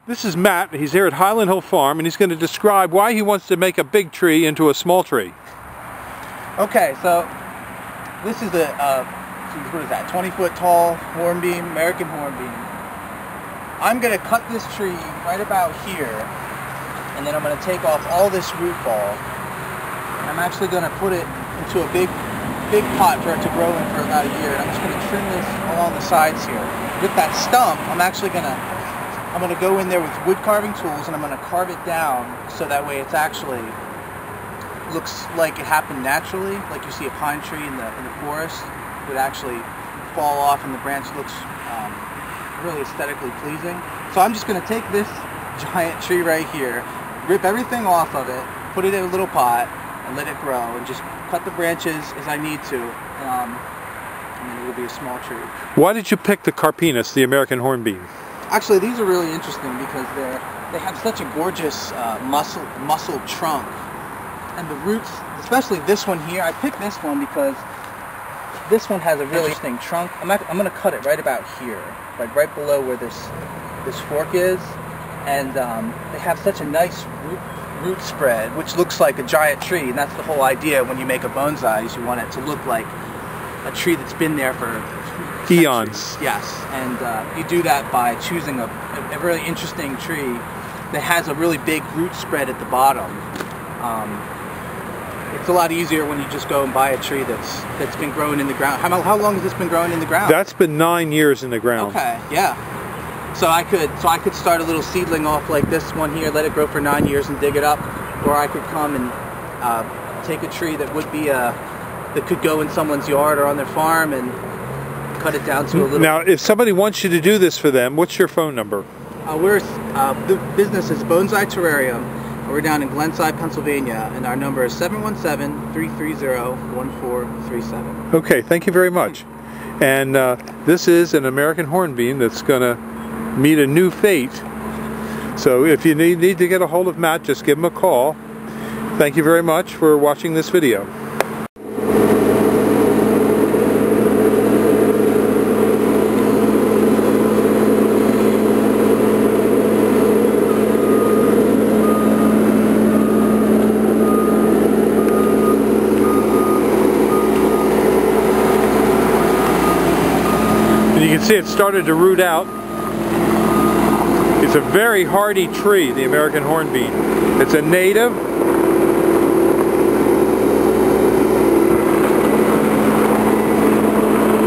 This is Matt. He's here at Highland Hill Farm, and he's going to describe why he wants to make a big tree into a small tree. Okay, so this is a, what is that, 20-foot tall hornbeam, American hornbeam. I'm going to cut this tree right about here, and then I'm going to take off all this root ball. And I'm actually going to put it into a big pot for it to grow in for about a year. And I'm just going to trim this along the sides here. With that stump, I'm going to go in there with wood carving tools, and I'm going to carve it down so that way it's actually looks like it happened naturally, like you see a pine tree in the forest would actually fall off and the branch looks really aesthetically pleasing. So I'm just going to take this giant tree right here, rip everything off of it, put it in a little pot, and let it grow, and just cut the branches as I need to, and then it will be a small tree. Why did you pick the Carpinus, the American hornbeam? Actually, these are really interesting because they have such a gorgeous muscle trunk, and the roots, especially this one here. I picked this one because this one has a really interesting trunk. I'm going to cut it right about here, like right below where this fork is, and they have such a nice root spread, which looks like a giant tree, and that's the whole idea when you make a bonsai, is you want it to look like a tree that's been there for eons. Yes, and you do that by choosing a really interesting tree that has a really big root spread at the bottom. It's a lot easier when you just go and buy a tree that's been growing in the ground. How long has this been growing in the ground? That's been 9 years in the ground. Okay, yeah. So I could start a little seedling off like this one here, let it grow for 9 years and dig it up, or I could come and take a tree that would be that could go in someone's yard or on their farm and cut it down to a little. Now, if somebody wants you to do this for them, what's your phone number? The business is Bonsai Terrarium. We're down in Glenside, Pennsylvania, and our number is 717-330-1437. Okay, thank you very much. And this is an American hornbeam that's going to meet a new fate. So if you need to get a hold of Matt, just give him a call. Thank you very much for watching this video. You can see it started to root out. It's a very hardy tree, the American hornbeam. It's a native.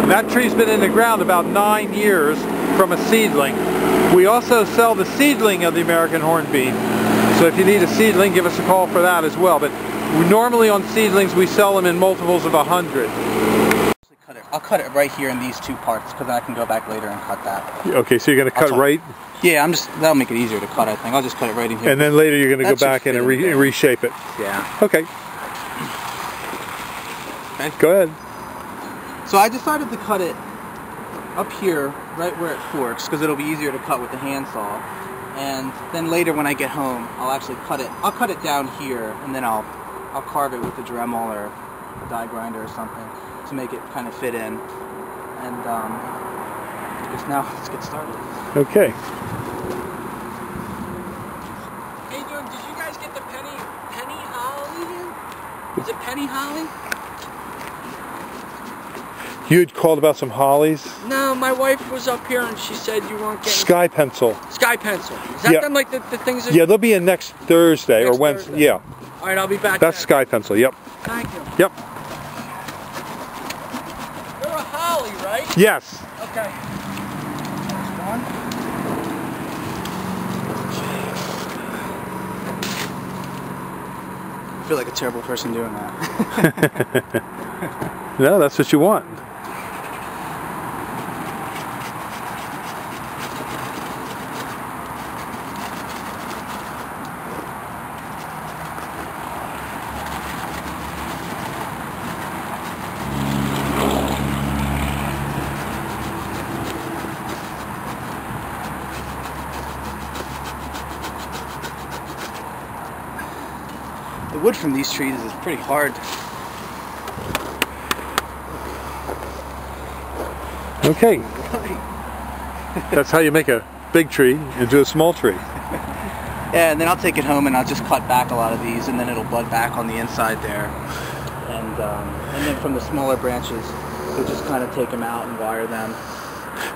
And that tree's been in the ground about 9 years from a seedling. We also sell the seedling of the American hornbeam. So if you need a seedling, give us a call for that as well. But normally on seedlings we sell them in multiples of 100. I'll cut it right here in these two parts because I can go back later and cut that. Okay, so you're going to cut right? Yeah, that'll make it easier to cut, I think. I'll just cut it right in here. And then later you're going to go back in and reshape it. Yeah. Okay. Go ahead. So I decided to cut it up here, right where it forks, because it'll be easier to cut with the handsaw. And then later when I get home, I'll actually cut it. I'll cut it down here, and then I'll carve it with a Dremel or a die grinder or something to make it kind of fit in. And now let's get started. Okay. Hey dude, did you guys get the penny holly here? Is it penny holly? You had called about some hollies? No, my wife was up here and she said you weren't getting... Sky pencil. Sky pencil. Is that them, like the things that... Yeah, they'll be in next Thursday or Wednesday. Thursday. Yeah. Alright, I'll be back. That's Sky pencil, yep. Thank you. Yep. You're a holly, right? Yes. Okay. I feel like a terrible person doing that. No, that's what you want. The wood from these trees is pretty hard. Okay. That's how you make a big tree into a small tree. Yeah, and then I'll take it home and I'll just cut back a lot of these, and then it'll bud back on the inside there. And then from the smaller branches, we'll just kind of take them out and wire them.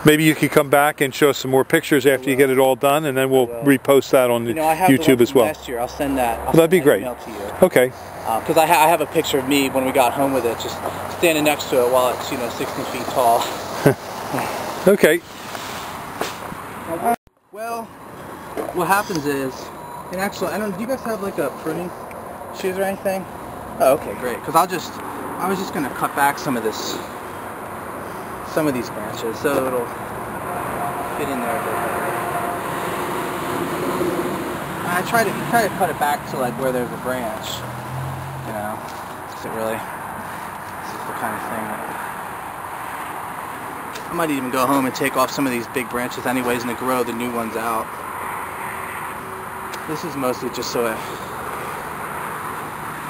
Maybe you could come back and show us some more pictures after you get it all done, and then we'll repost that on YouTube as well. Last year, I'll send that. Well, that'd be great. Email to you. Okay. Because I have a picture of me when we got home with it, just standing next to it while it's 16 feet tall. Okay. Well, what happens is, and actually, do you guys have like a pruning shears or anything? Oh, okay, great. Because I was just gonna cut back some of these branches so it'll fit in there a bit better. I try to cut it back to like where there's a branch, because it really, this is the kind of thing that I might even go home and take off some of these big branches anyways and to grow the new ones out. This is mostly just so it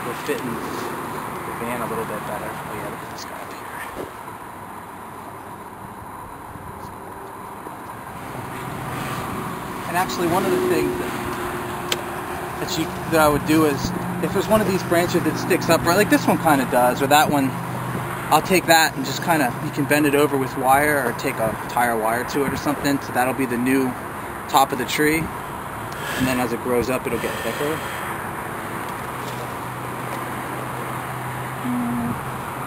will fit in the van a little bit better. Oh yeah, look at this guy up here. And actually, one of the things that I would do is, if there's one of these branches that sticks up, right, like this one kind of does, or that one, I'll take that and just kind of, you can bend it over with wire or take a tire wire to it or something, so that'll be the new top of the tree. And then as it grows up, it'll get thicker.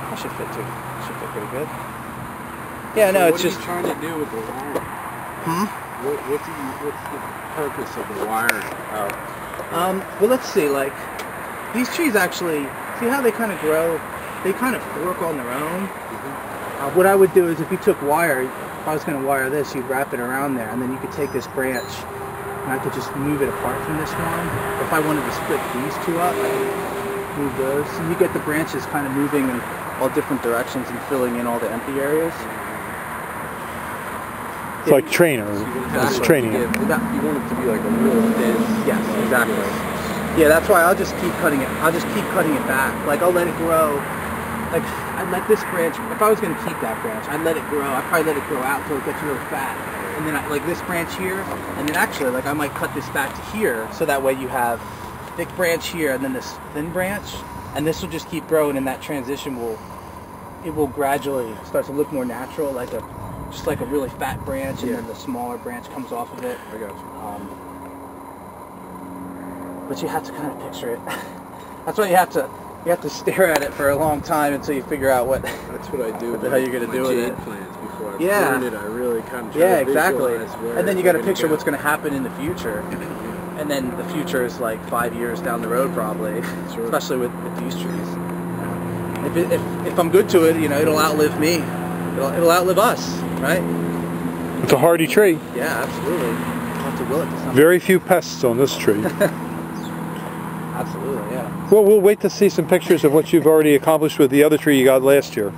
That should fit too. Should fit pretty good. Yeah, no, it's just. What are you trying to do with the wire? What's the purpose of the wire? Well, let's see. Like these trees actually, see how they kind of grow? They kind of fork on their own. What I would do is, if you took wire, if I was going to wire this, you'd wrap it around there, and then you could take this branch. And I could just move it apart from this one. If I wanted to split these two up, I could move those. So you get the branches kind of moving in all different directions and filling in all the empty areas. It's like trainer. It's training. You want it to be like a real thin. Yes, exactly. Yeah, that's why I'll just keep cutting it. I'll just keep cutting it back. Like I'll let it grow. Like I'd let this branch. If I was going to keep that branch, I'd let it grow. I'd probably let it grow out until it gets really fat. And then like this branch here, and then actually like I might cut this back to here, so that way you have thick branch here and then this thin branch, and this will just keep growing, and that transition will gradually start to look more natural, like just like a really fat branch, and then the smaller branch comes off of it. I got you. But you have to kind of picture it. That's why you have to stare at it for a long time until you figure out what. That's what I do. How you're gonna do with it. Plans before I prune it, I really kind of try to exactly. visualize where And then you got to it's picture gonna what's going to happen in the future. And then the future is like 5 years down the road probably, especially with these trees. If I'm good to it, it'll outlive me. It'll outlive us, right? It's a hardy tree. Yeah, absolutely. I'll have to will it to something. Very few pests on this tree. Absolutely, yeah. Well, we'll wait to see some pictures of what you've already accomplished with the other tree you got last year.